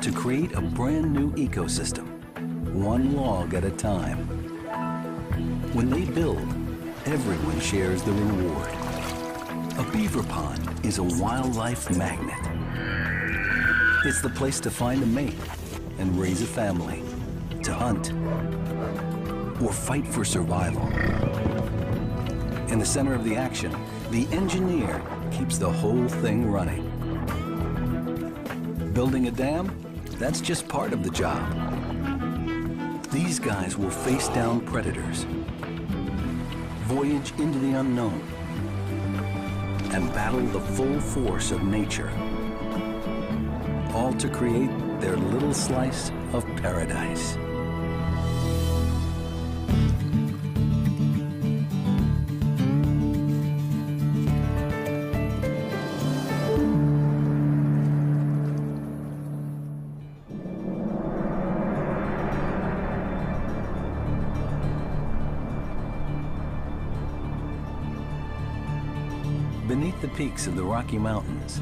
to create a brand new ecosystem, one log at a time. When they build, everyone shares the reward. A beaver pond is a wildlife magnet. It's the place to find a mate and raise a family, to hunt or fight for survival. In the center of the action, the engineer keeps the whole thing running. Building a dam? That's just part of the job. These guys will face down predators, voyage into the unknown, and battle the full force of nature, all to create their little slice of paradise. Beneath the peaks of the Rocky Mountains,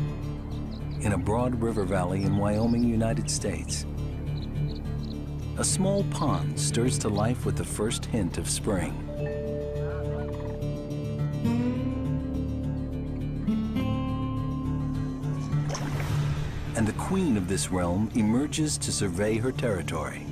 in a broad river valley in Wyoming, United States, a small pond stirs to life with the first hint of spring. And the queen of this realm emerges to survey her territory.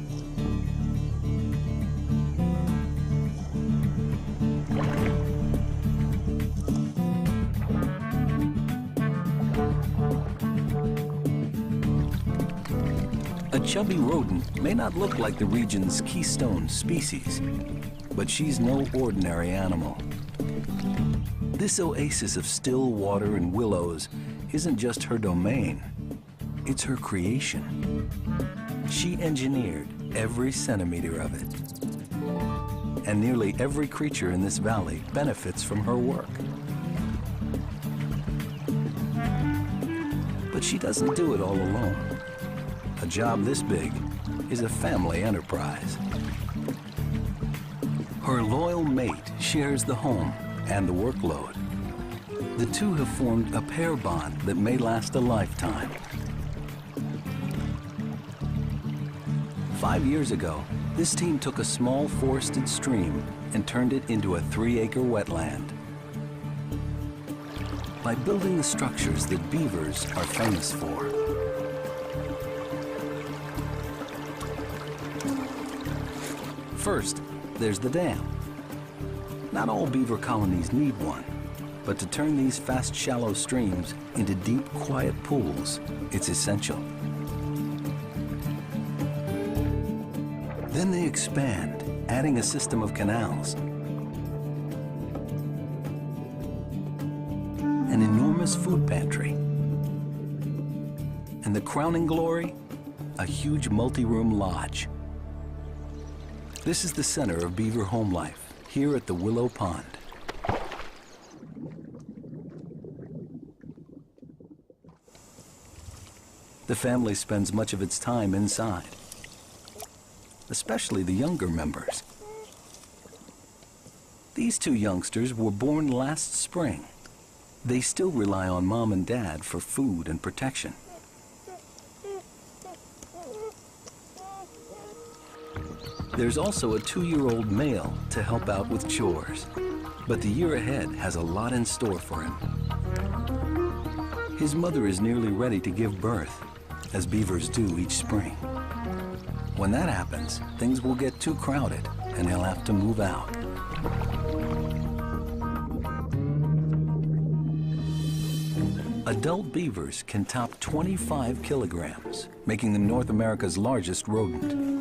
A chubby rodent may not look like the region's keystone species, but she's no ordinary animal. This oasis of still water and willows isn't just her domain, it's her creation. She engineered every centimeter of it. And nearly every creature in this valley benefits from her work. But she doesn't do it all alone. A job this big is a family enterprise. Her loyal mate shares the home and the workload. The two have formed a pair bond that may last a lifetime. 5 years ago, this team took a small forested stream and turned it into a 3-acre wetland. By building the structures that beavers are famous for. First, there's the dam. Not all beaver colonies need one, but to turn these fast, shallow streams into deep, quiet pools, it's essential. Then they expand, adding a system of canals. An enormous food pantry. And the crowning glory, a huge multi-room lodge. This is the center of beaver home life, here at the Willow Pond. The family spends much of its time inside, especially the younger members. These two youngsters were born last spring. They still rely on mom and dad for food and protection. There's also a 2-year-old male to help out with chores, but the year ahead has a lot in store for him. His mother is nearly ready to give birth, as beavers do each spring. When that happens, things will get too crowded and he'll have to move out. Adult beavers can top 25 kilograms, making them North America's largest rodent.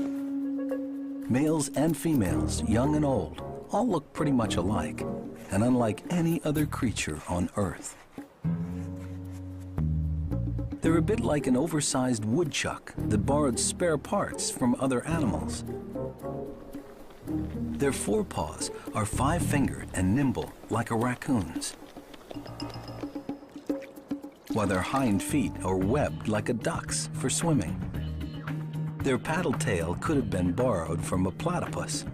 Males and females, young and old, all look pretty much alike, and unlike any other creature on Earth. They're a bit like an oversized woodchuck that borrowed spare parts from other animals. Their forepaws are 5-fingered and nimble like a raccoon's, while their hind feet are webbed like a duck's for swimming. Their paddle tail could have been borrowed from a platypus,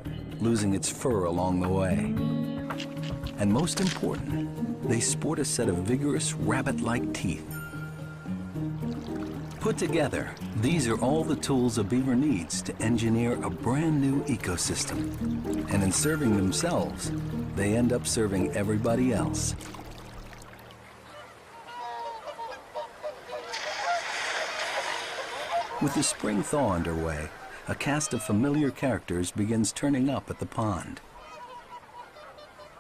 losing its fur along the way. And most important, they sport a set of vigorous rabbit-like teeth. Put Put together, these are all the tools a beaver needs to engineer a brand new ecosystem. And in serving themselves, they end up serving everybody else. With the spring thaw underway, a cast of familiar characters begins turning up at the pond.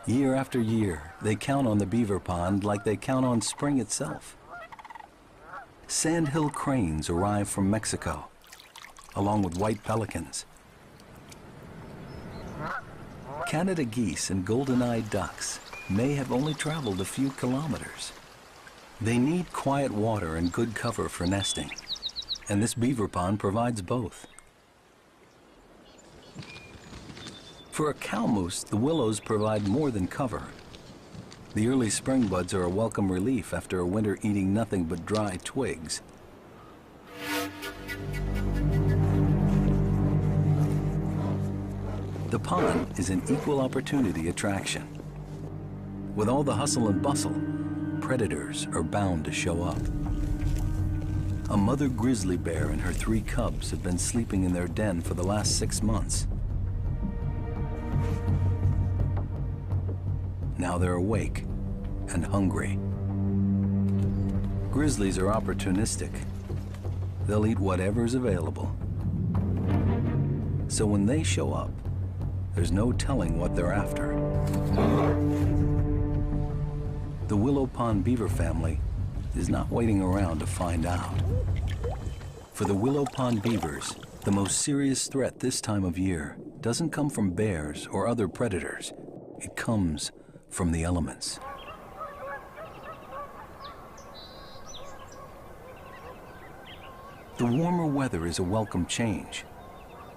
Year after year, they count on the beaver pond like they count on spring itself. Sandhill cranes arrive from Mexico, along with white pelicans. Canada geese and golden-eyed ducks may have only traveled a few kilometers. They need quiet water and good cover for nesting, and this beaver pond provides both. For a cow moose, the willows provide more than cover. The early spring buds are a welcome relief after a winter eating nothing but dry twigs. The pond is an equal opportunity attraction. With all the hustle and bustle, predators are bound to show up. A mother grizzly bear and her 3 cubs have been sleeping in their den for the last 6 months. Now they're awake and hungry. Grizzlies are opportunistic. They'll eat whatever's available. So when they show up, there's no telling what they're after. The Willow Pond beaver family is not waiting around to find out. For the Willow Pond beavers, the most serious threat this time of year doesn't come from bears or other predators. It comes from the elements. The warmer weather is a welcome change,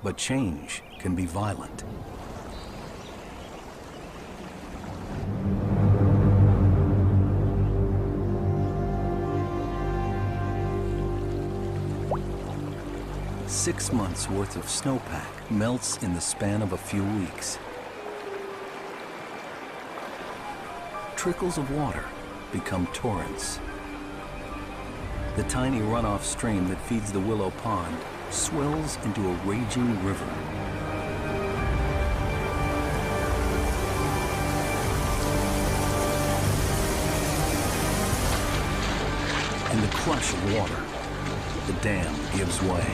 but change can be violent. Six months worth of snowpack melts in the span of a few weeks. Trickles of water become torrents. The tiny runoff stream that feeds the Willow Pond swells into a raging river. In the crush of water, the dam gives way.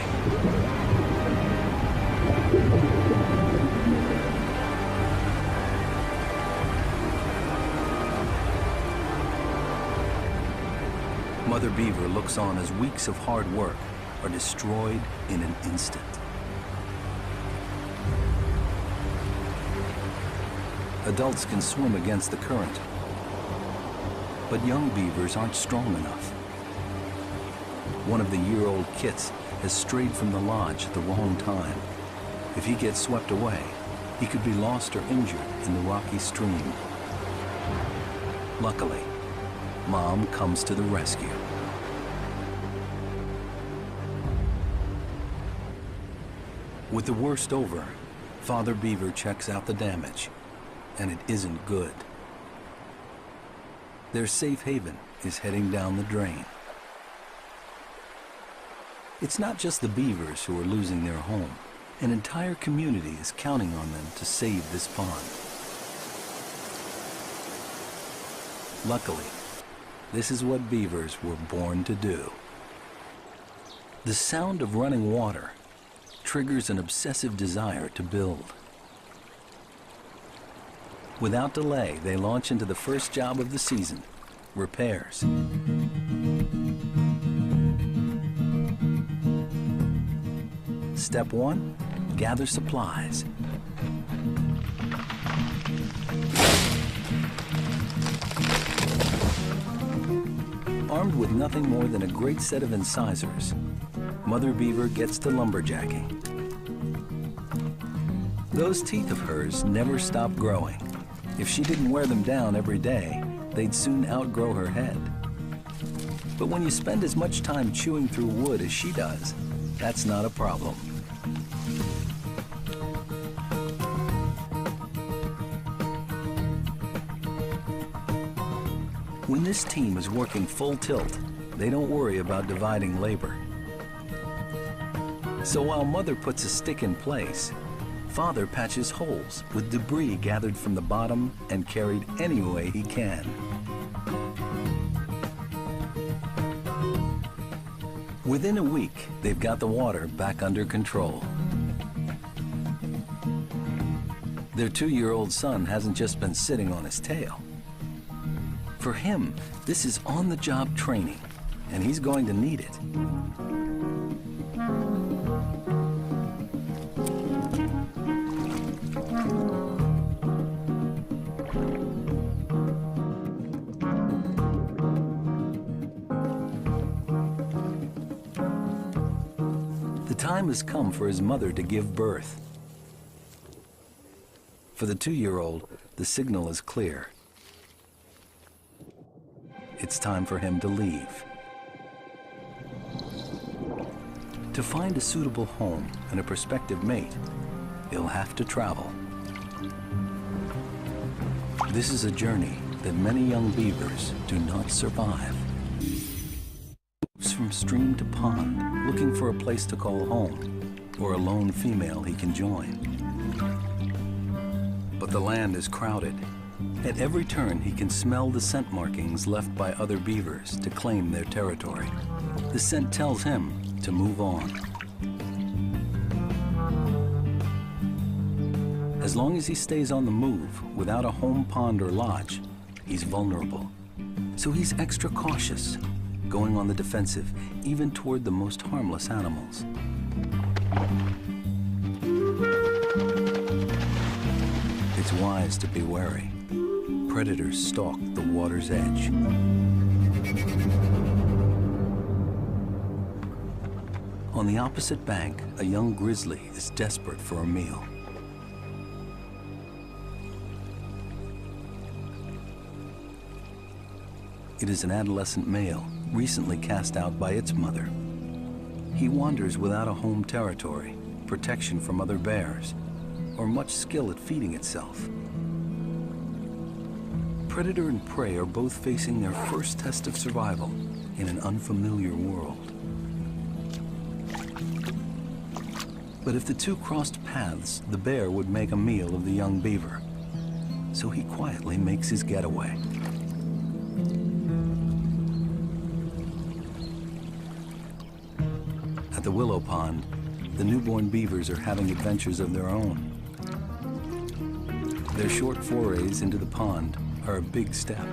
Mother Beaver looks on as weeks of hard work are destroyed in an instant. Adults can swim against the current, but young beavers aren't strong enough. One of the year-old kits has strayed from the lodge at the wrong time. If he gets swept away, he could be lost or injured in the rocky stream. Luckily, Mom comes to the rescue. With the worst over, Father Beaver checks out the damage, and it isn't good. Their safe haven is heading down the drain. It's not just the beavers who are losing their home. An entire community is counting on them to save this pond. Luckily, this is what beavers were born to do. The sound of running water triggers an obsessive desire to build. Without delay, they launch into the first job of the season, repairs. Step 1, gather supplies. Armed with nothing more than a great set of incisors, Mother Beaver gets to lumberjacking. Those teeth of hers never stop growing. If she didn't wear them down every day, they'd soon outgrow her head. But when you spend as much time chewing through wood as she does, that's not a problem. When this team is working full tilt, they don't worry about dividing labor. So while Mother puts a stick in place, Father patches holes with debris gathered from the bottom and carried any way he can. Within a week, they've got the water back under control. Their 2-year-old son hasn't just been sitting on his tail. For him, this is on-the-job training, and he's going to need it. The time has come for his mother to give birth. For the 2-year-old, the signal is clear. It's time for him to leave. To find a suitable home and a prospective mate, he'll have to travel. This is a journey that many young beavers do not survive. From stream to pond, looking for a place to call home, or a lone female he can join. But the land is crowded. At every turn, he can smell the scent markings left by other beavers to claim their territory. The scent tells him to move on. As long as he stays on the move without a home pond or lodge, he's vulnerable. So he's extra cautious, going on the defensive, even toward the most harmless animals. It's wise to be wary. Predators stalk the water's edge. On the opposite bank, a young grizzly is desperate for a meal. It is an adolescent male, recently cast out by its mother. He wanders without a home territory, protection from other bears, or much skill at feeding itself. Predator and prey are both facing their first test of survival in an unfamiliar world. But if the two crossed paths, the bear would make a meal of the young beaver. So he quietly makes his getaway. At the willow pond, the newborn beavers are having adventures of their own. Their short forays into the pond are a big step.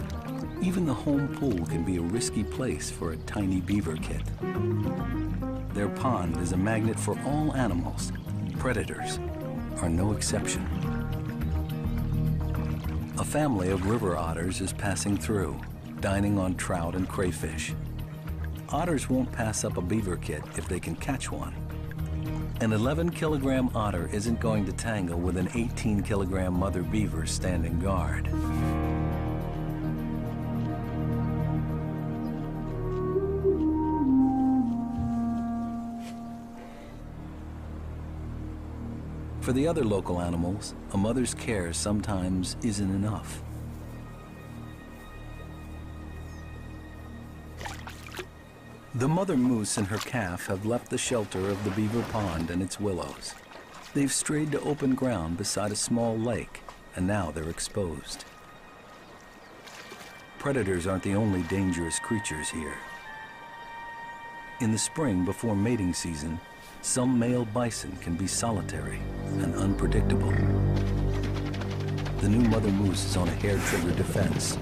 Even the home pool can be a risky place for a tiny beaver kid. Their pond is a magnet for all animals. Predators are no exception. A family of river otters is passing through, dining on trout and crayfish. Otters won't pass up a beaver kid if they can catch one. An 11-kilogram otter isn't going to tangle with an 18-kilogram mother beaver standing guard. For the other local animals, a mother's care sometimes isn't enough. The mother moose and her calf have left the shelter of the beaver pond and its willows. They've strayed to open ground beside a small lake, and now they're exposed. Predators aren't the only dangerous creatures here. In the spring, before mating season, some male bison can be solitary and unpredictable. The new mother moose is on a hair-trigger defense,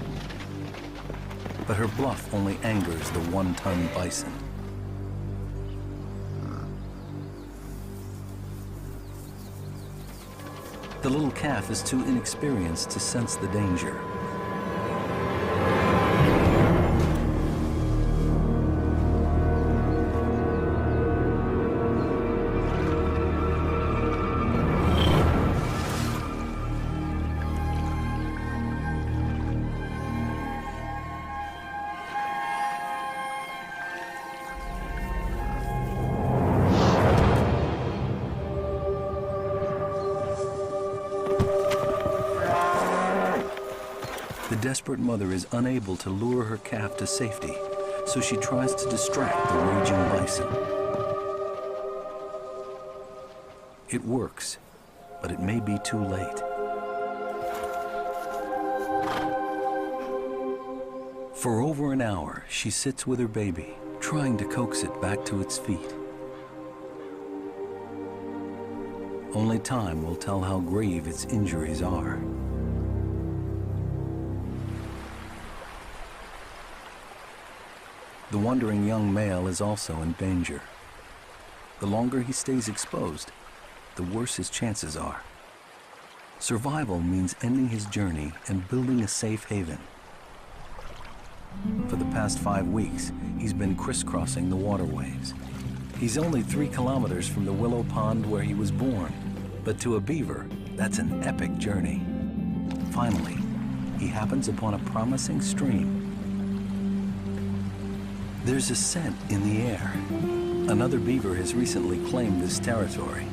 but her bluff only angers the 1-ton bison. The little calf is too inexperienced to sense the danger. The desperate mother is unable to lure her calf to safety, so she tries to distract the raging bison. It works, but it may be too late. For over an hour, she sits with her baby, trying to coax it back to its feet. Only time will tell how grave its injuries are. The wandering young male is also in danger. The longer he stays exposed, the worse his chances are. Survival means ending his journey and building a safe haven. For the past 5 weeks, he's been crisscrossing the waterways. He's only 3 kilometers from the willow pond where he was born, but to a beaver, that's an epic journey. Finally, he happens upon a promising stream. There's a scent in the air. Another beaver has recently claimed this territory.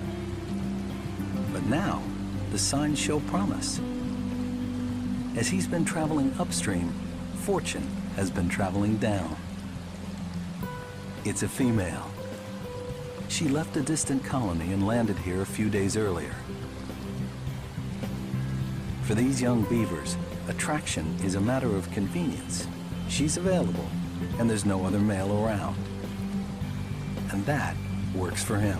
But now, the signs show promise. As he's been traveling upstream, fortune has been traveling down. It's a female. She left a distant colony and landed here a few days earlier. For these young beavers, attraction is a matter of convenience. She's available, and there's no other male around. And that works for him.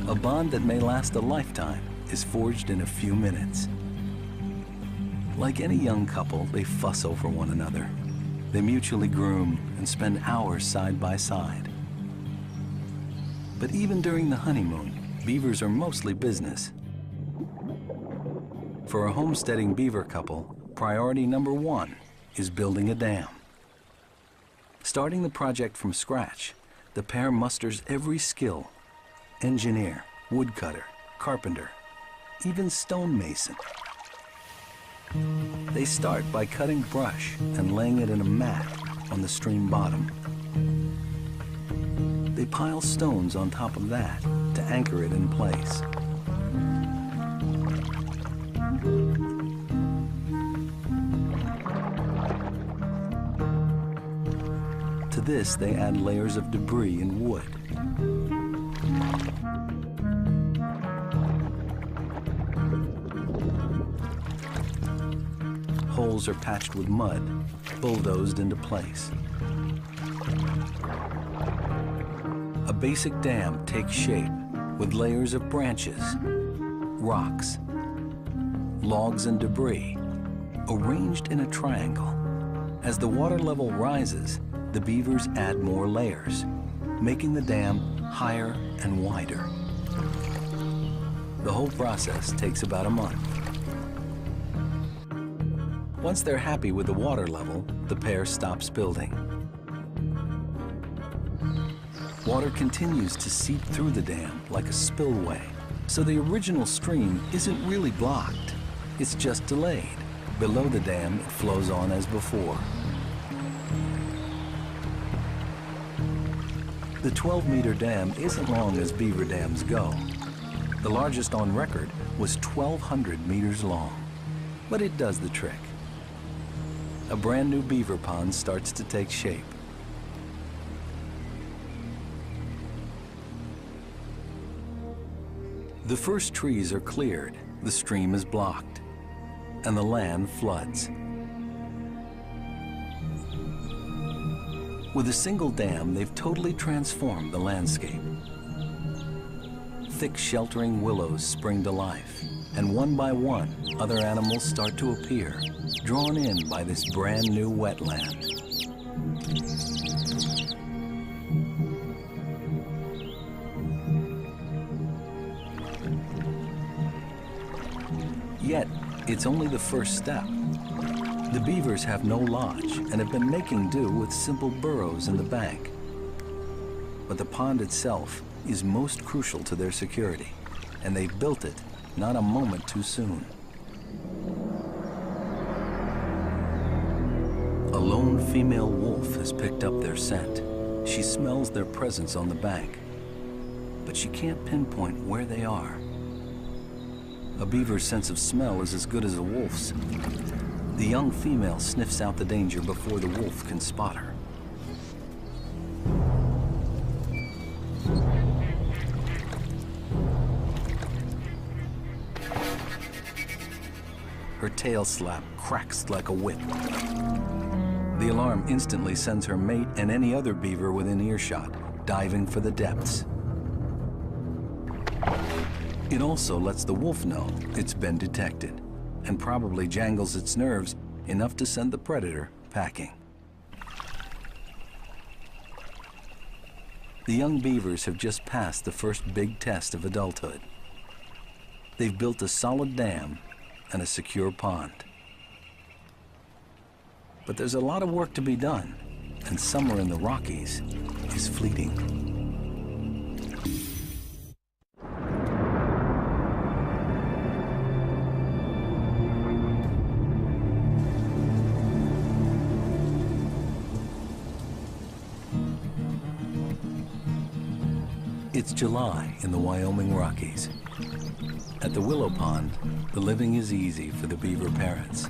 A bond that may last a lifetime is forged in a few minutes. Like any young couple, they fuss over one another. They mutually groom and spend hours side by side. But even during the honeymoon, beavers are mostly business. For a homesteading beaver couple, priority number 1 is building a dam. Starting the project from scratch, the pair musters every skill: engineer, woodcutter, carpenter, even stonemason. They start by cutting brush and laying it in a mat on the stream bottom. They pile stones on top of that to anchor it in place. To this, they add layers of debris and wood. Holes are patched with mud, bulldozed into place. A basic dam takes shape with layers of branches, rocks, logs, and debris arranged in a triangle. As the water level rises, the beavers add more layers, making the dam higher and wider. The whole process takes about a month. Once they're happy with the water level, the pair stops building. Water continues to seep through the dam like a spillway, so the original stream isn't really blocked. It's just delayed. Below the dam, it flows on as before. The 12-meter dam isn't long as beaver dams go. The largest on record was 1,200 meters long, but it does the trick. A brand new beaver pond starts to take shape. The first trees are cleared, the stream is blocked, and the land floods. With a single dam, they've totally transformed the landscape. Thick, sheltering willows spring to life, and one by one, other animals start to appear, drawn in by this brand new wetland. Yet, it's only the first step. The beavers have no lodge and have been making do with simple burrows in the bank. But the pond itself is most crucial to their security, and they've built it not a moment too soon. A lone female wolf has picked up their scent. She smells their presence on the bank. but she can't pinpoint where they are. A beaver's sense of smell is as good as a wolf's. The young female sniffs out the danger before the wolf can spot her. Her tail slap cracks like a whip. The alarm instantly sends her mate and any other beaver within earshot diving for the depths. It also lets the wolf know it's been detected and probably jangles its nerves enough to send the predator packing. The young beavers have just passed the first big test of adulthood. They've built a solid dam and a secure pond. But there's a lot of work to be done, and summer in the Rockies is fleeting. It's July in the Wyoming Rockies. At the Willow Pond, the living is easy for the beaver parents.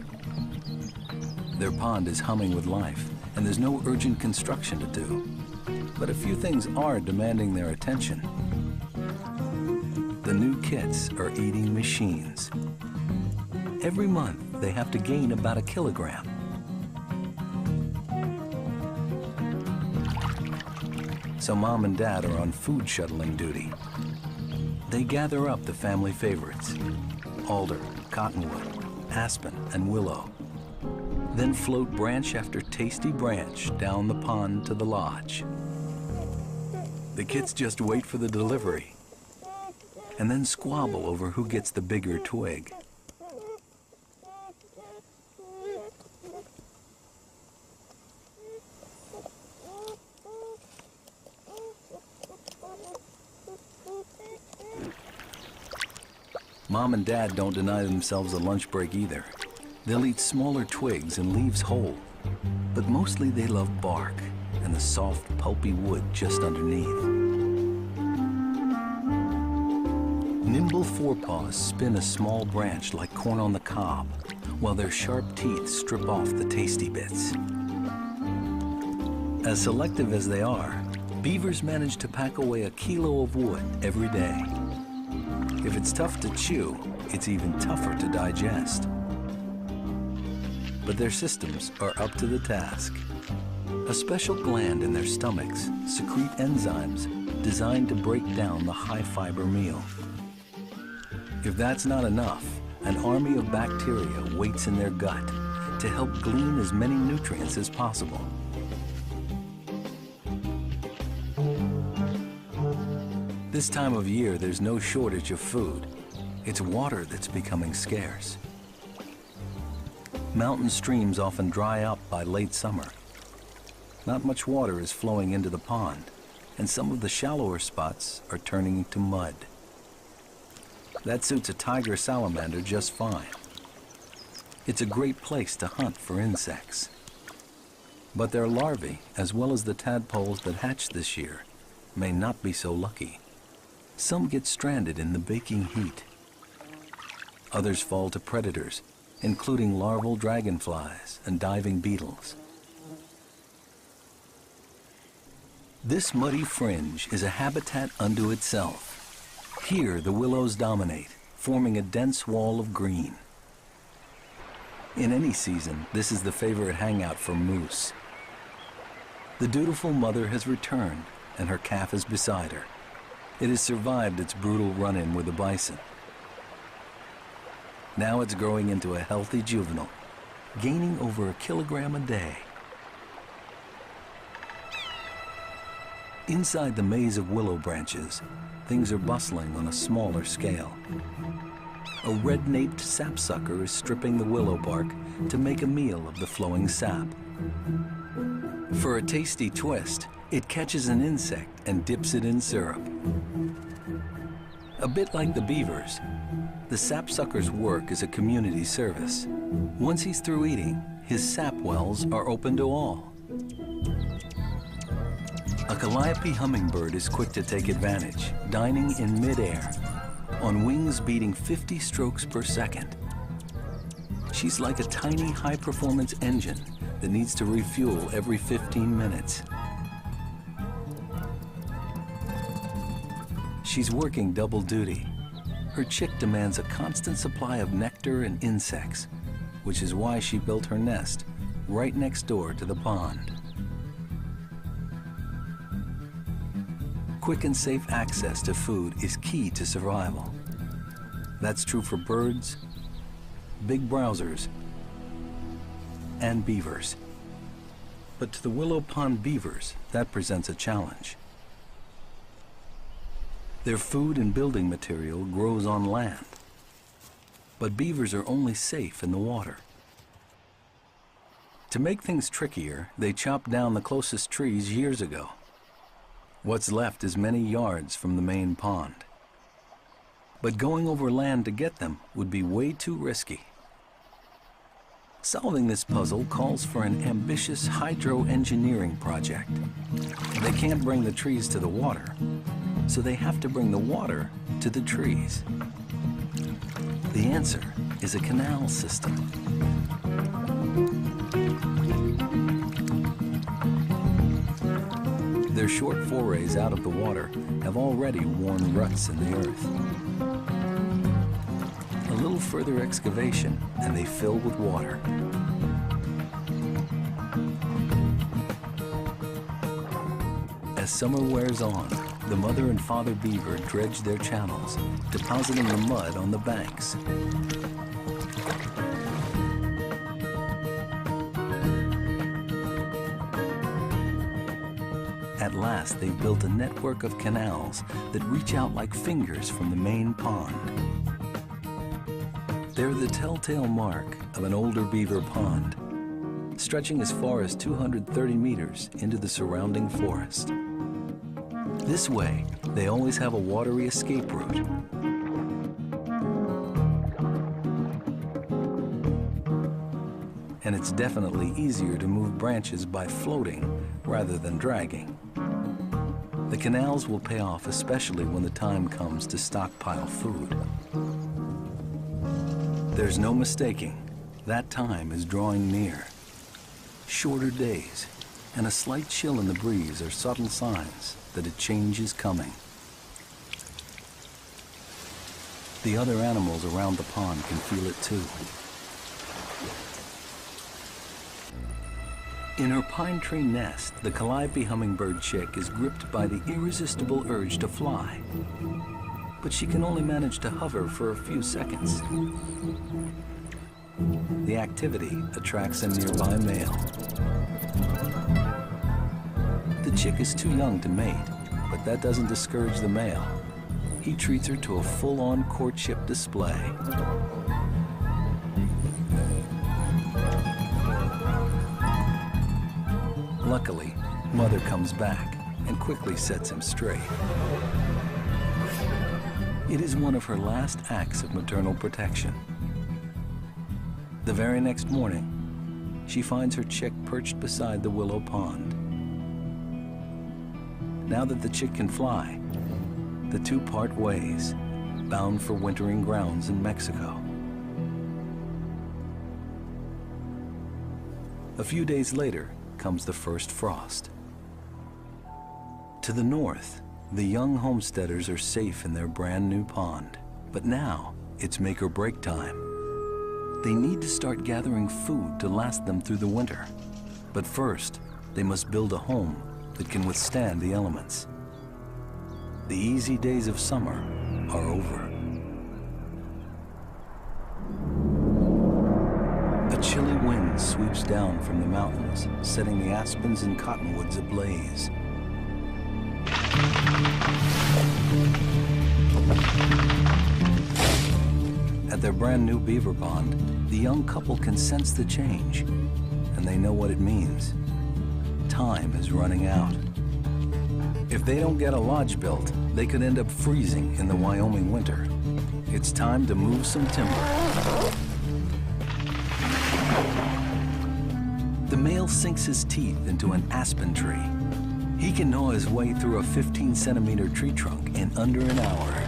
Their pond is humming with life, and there's no urgent construction to do. But a few things are demanding their attention. The new kits are eating machines. Every month, they have to gain about 1 kilogram. So Mom and Dad are on food shuttling duty. They gather up the family favorites, alder, cottonwood, aspen, and willow, then float branch after tasty branch down the pond to the lodge. The kids just wait for the delivery and then squabble over who gets the bigger twig. Mom and Dad don't deny themselves a lunch break either. They'll eat smaller twigs and leaves whole, but mostly they love bark and the soft, pulpy wood just underneath. Nimble forepaws spin a small branch like corn on the cob, while their sharp teeth strip off the tasty bits. As selective as they are, beavers manage to pack away 1 kilo of wood every day. If it's tough to chew, it's even tougher to digest. But their systems are up to the task. A special gland in their stomachs secrete enzymes designed to break down the high-fiber meal. If that's not enough, an army of bacteria waits in their gut to help glean as many nutrients as possible. This time of year, there's no shortage of food. It's water that's becoming scarce. Mountain streams often dry up by late summer. Not much water is flowing into the pond, and some of the shallower spots are turning to mud. That suits a tiger salamander just fine. It's a great place to hunt for insects. But their larvae, as well as the tadpoles that hatch this year, may not be so lucky. Some get stranded in the baking heat. Others fall to predators, including larval dragonflies and diving beetles. This muddy fringe is a habitat unto itself. Here, the willows dominate, forming a dense wall of green. In any season, this is the favorite hangout for moose. The dutiful mother has returned, and her calf is beside her. It has survived its brutal run-in with the bison. Now it's growing into a healthy juvenile, gaining over 1 kilogram a day. Inside the maze of willow branches, things are bustling on a smaller scale. A red-naped sapsucker is stripping the willow bark to make a meal of the flowing sap. For a tasty twist, it catches an insect and dips it in syrup. A bit like the beavers, the sapsucker's work is a community service. Once he's through eating, his sap wells are open to all. A calliope hummingbird is quick to take advantage, dining in midair, on wings beating 50 strokes per second. She's like a tiny high-performance engine that needs to refuel every 15 minutes. She's working double duty. Her chick demands a constant supply of nectar and insects, which is why she built her nest right next door to the pond. Quick and safe access to food is key to survival. That's true for birds, big browsers, and beavers. But to the Willow Pond beavers, that presents a challenge. Their food and building material grows on land, but beavers are only safe in the water. To make things trickier, they chopped down the closest trees years ago. What's left is many yards from the main pond. But going over land to get them would be way too risky. Solving this puzzle calls for an ambitious hydro-engineering project. They can't bring the trees to the water, so they have to bring the water to the trees. The answer is a canal system. Their short forays out of the water have already worn ruts in the earth. A little further excavation and they fill with water. As summer wears on, the mother and father beaver dredge their channels, depositing the mud on the banks. At last, they've built a network of canals that reach out like fingers from the main pond. They're the telltale mark of an older beaver pond, stretching as far as 230 meters into the surrounding forest. This way, they always have a watery escape route. And it's definitely easier to move branches by floating rather than dragging. The canals will pay off, especially when the time comes to stockpile food. There's no mistaking, that time is drawing near. Shorter days and a slight chill in the breeze are subtle signs that a change is coming. The other animals around the pond can feel it too. In her pine tree nest, the calliope hummingbird chick is gripped by the irresistible urge to fly. But she can only manage to hover for a few seconds. The activity attracts a nearby male. The chick is too young to mate, but that doesn't discourage the male. He treats her to a full-on courtship display. Luckily, mother comes back and quickly sets him straight. It is one of her last acts of maternal protection. The very next morning, she finds her chick perched beside the willow pond. Now that the chick can fly, the two part ways, bound for wintering grounds in Mexico. A few days later comes the first frost. To the north, the young homesteaders are safe in their brand new pond, but now it's make or break time. They need to start gathering food to last them through the winter. But first, they must build a home that can withstand the elements. The easy days of summer are over. A chilly wind sweeps down from the mountains, setting the aspens and cottonwoods ablaze. At their brand new beaver pond, the young couple can sense the change, and they know what it means. Time is running out. If they don't get a lodge built, they could end up freezing in the Wyoming winter. It's time to move some timber. The male sinks his teeth into an aspen tree. He can gnaw his way through a 15-centimeter tree trunk in under an hour.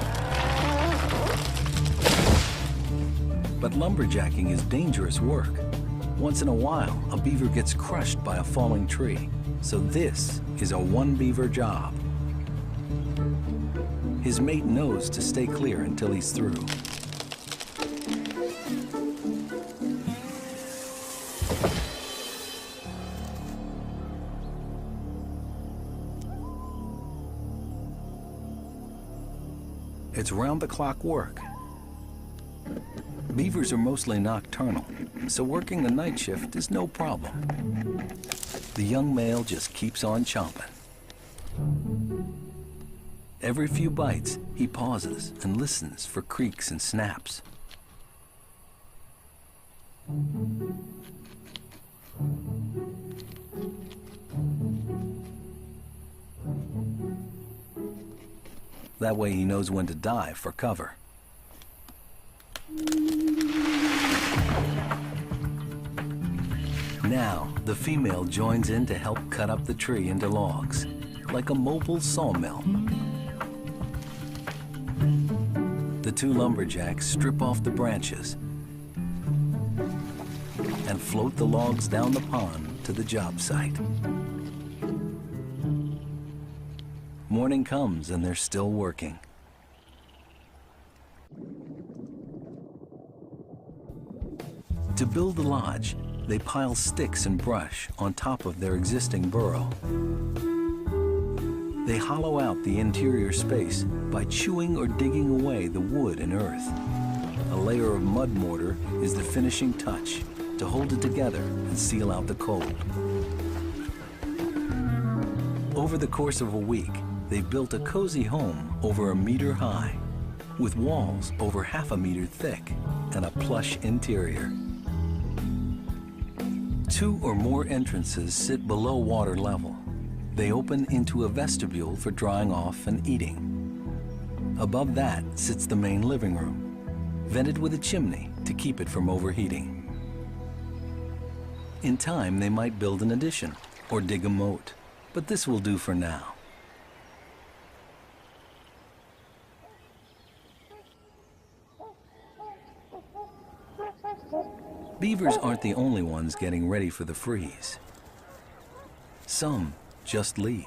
But lumberjacking is dangerous work. Once in a while, a beaver gets crushed by a falling tree. So this is a one-beaver job. His mate knows to stay clear until he's through. It's round-the-clock work. Beavers are mostly nocturnal, so working the night shift is no problem. The young male just keeps on chomping. Every few bites, he pauses and listens for creaks and snaps. That way he knows when to dive for cover. Now, the female joins in to help cut up the tree into logs, like a mobile sawmill. The two lumberjacks strip off the branches and float the logs down the pond to the job site. Morning comes and they're still working. To build the lodge, they pile sticks and brush on top of their existing burrow. They hollow out the interior space by chewing or digging away the wood and earth. A layer of mud mortar is the finishing touch to hold it together and seal out the cold. Over the course of a week, they've built a cozy home over 1 meter high, with walls over ½ meter thick and a plush interior. 2 or more entrances sit below water level. They open into a vestibule for drying off and eating. Above that sits the main living room, vented with a chimney to keep it from overheating. In time, they might build an addition or dig a moat, but this will do for now. Beavers aren't the only ones getting ready for the freeze. Some just leave.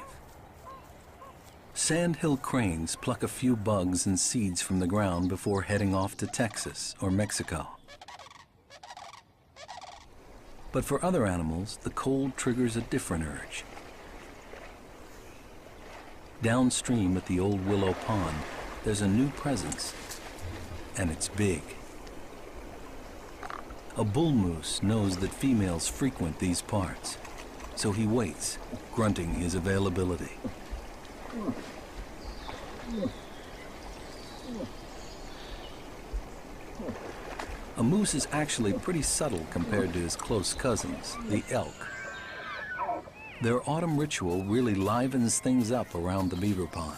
Sandhill cranes pluck a few bugs and seeds from the ground before heading off to Texas or Mexico. But for other animals, the cold triggers a different urge. Downstream at the old Willow Pond, there's a new presence, and it's big. A bull moose knows that females frequent these parts, so he waits, grunting his availability. A moose is actually pretty subtle compared to his close cousins, the elk. Their autumn ritual really livens things up around the beaver pond.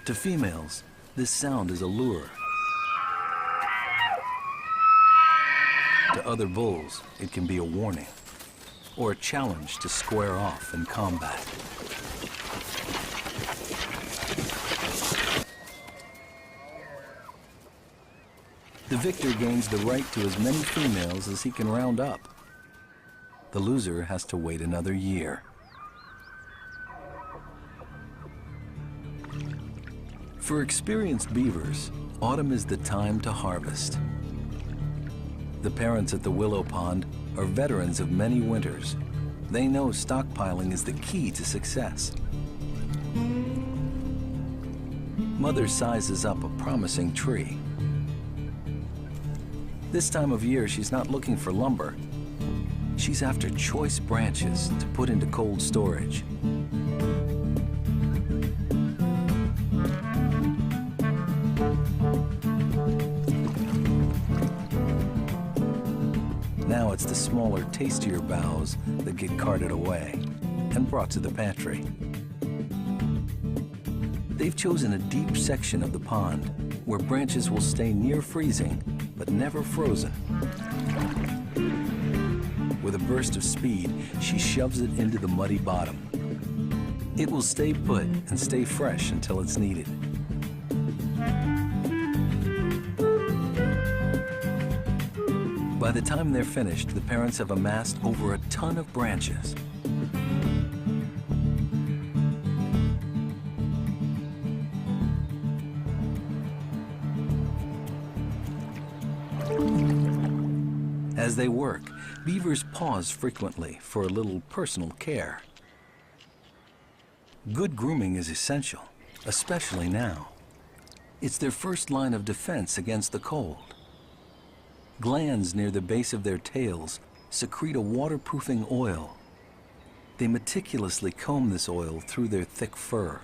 To females, this sound is a lure. To other bulls, it can be a warning or a challenge to square off in combat. The victor gains the right to as many females as he can round up. The loser has to wait another year. For experienced beavers, autumn is the time to harvest. The parents at the Willow Pond are veterans of many winters. They know stockpiling is the key to success. Mother sizes up a promising tree. This time of year, she's not looking for lumber. She's after choice branches to put into cold storage. Now it's the smaller, tastier boughs that get carted away and brought to the pantry. They've chosen a deep section of the pond where branches will stay near freezing, but never frozen. With a burst of speed, she shoves it into the muddy bottom. It will stay put and stay fresh until it's needed. By the time they're finished, the parents have amassed over a ton of branches. As they work, beavers pause frequently for a little personal care. Good grooming is essential, especially now. It's their first line of defense against the cold. Glands near the base of their tails secrete a waterproofing oil. They meticulously comb this oil through their thick fur.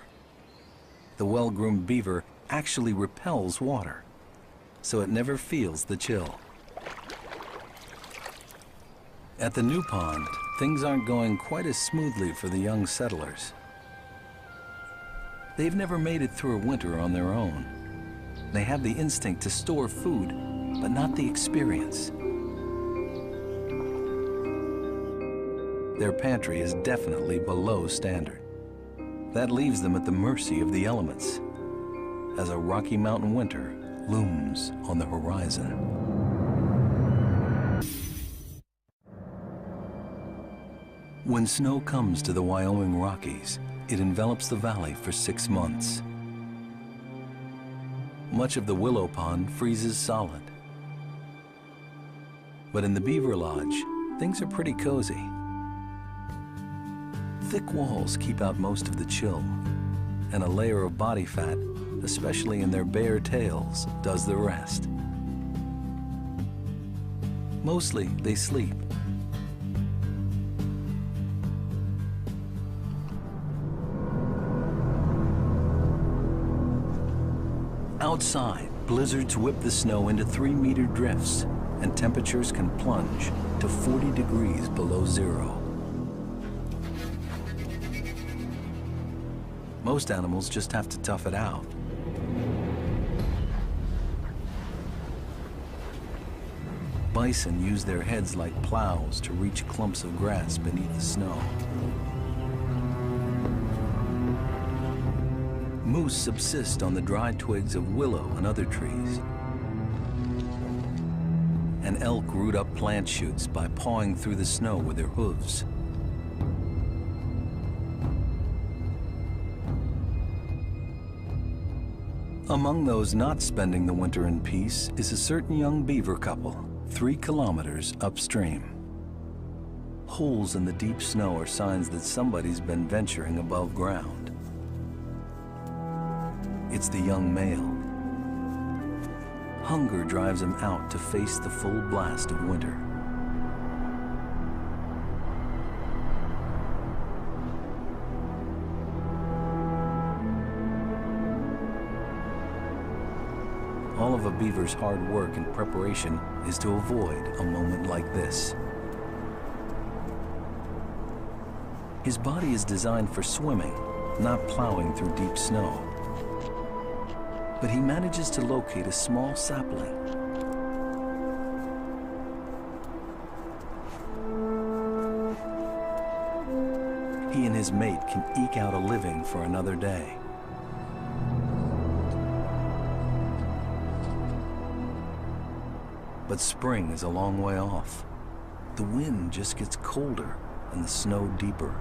The well-groomed beaver actually repels water, so it never feels the chill. At the new pond, things aren't going quite as smoothly for the young settlers. They've never made it through a winter on their own. They have the instinct to store food, but not the experience. Their pantry is definitely below standard. That leaves them at the mercy of the elements, as a Rocky Mountain winter looms on the horizon. When snow comes to the Wyoming Rockies, it envelops the valley for 6 months. Much of the Willow Pond freezes solid. But in the Beaver Lodge, things are pretty cozy. Thick walls keep out most of the chill, and a layer of body fat, especially in their bare tails, does the rest. Mostly, they sleep. Outside, blizzards whip the snow into 3-meter drifts, and temperatures can plunge to 40 degrees below zero. Most animals just have to tough it out. Bison use their heads like plows to reach clumps of grass beneath the snow. Moose subsist on the dry twigs of willow and other trees. And elk root up plant shoots by pawing through the snow with their hooves. Among those not spending the winter in peace is a certain young beaver couple, 3 kilometers upstream. Holes in the deep snow are signs that somebody's been venturing above ground. It's the young male. Hunger drives him out to face the full blast of winter. All of a beaver's hard work and preparation is to avoid a moment like this. His body is designed for swimming, not plowing through deep snow. But he manages to locate a small sapling. He and his mate can eke out a living for another day. But spring is a long way off. The wind just gets colder and the snow deeper.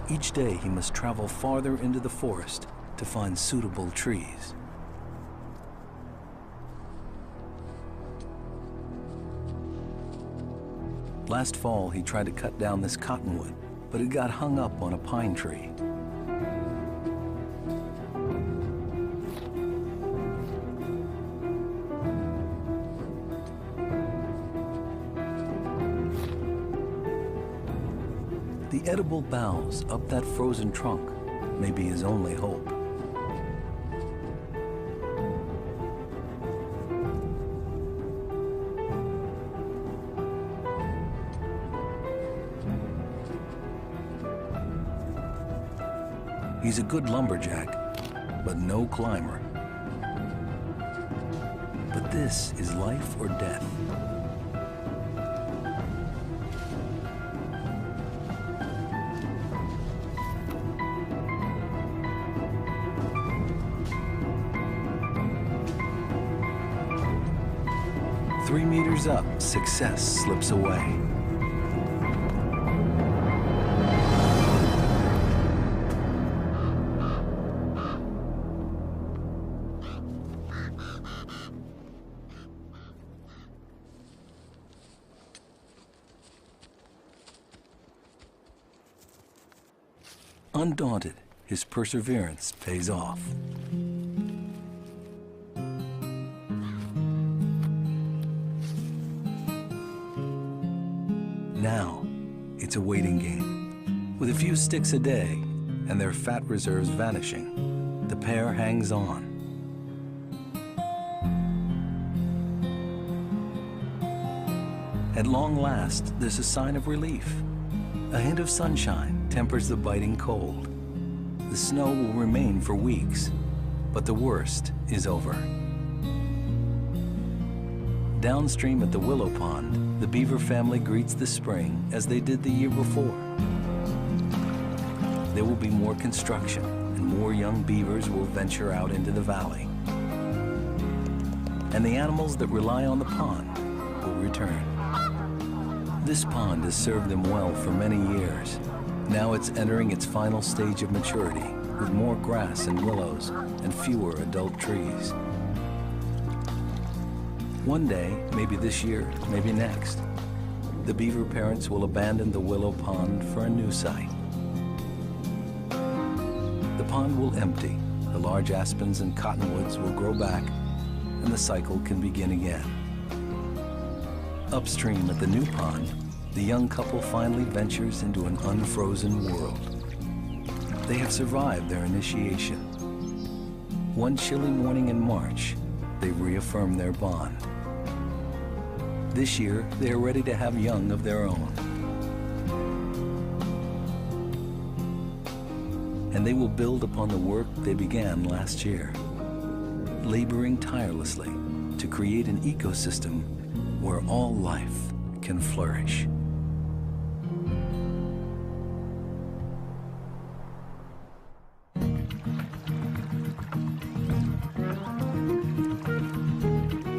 Each day he must travel farther into the forest to find suitable trees. Last fall, he tried to cut down this cottonwood, but it got hung up on a pine tree. The edible boughs up that frozen trunk may be his only hope. He's a good lumberjack, but no climber. But this is life or death. 3 meters up, success slips away. Undaunted, his perseverance pays off. Now, it's a waiting game. With a few sticks a day and their fat reserves vanishing, the pair hangs on. At long last, there's a sign of relief. A hint of sunshine tempers the biting cold. The snow will remain for weeks, but the worst is over. Downstream at the Willow Pond, the beaver family greets the spring as they did the year before. There will be more construction, and more young beavers will venture out into the valley. And the animals that rely on the pond will return. This pond has served them well for many years. Now it's entering its final stage of maturity, with more grass and willows and fewer adult trees. One day, maybe this year, maybe next, the beaver parents will abandon the Willow Pond for a new site. The pond will empty, the large aspens and cottonwoods will grow back, and the cycle can begin again. Upstream at the new pond, the young couple finally ventures into an unfrozen world. They have survived their initiation. One chilly morning in March, they reaffirm their bond. This year, they are ready to have young of their own. And they will build upon the work they began last year, laboring tirelessly to create an ecosystem where all life can flourish.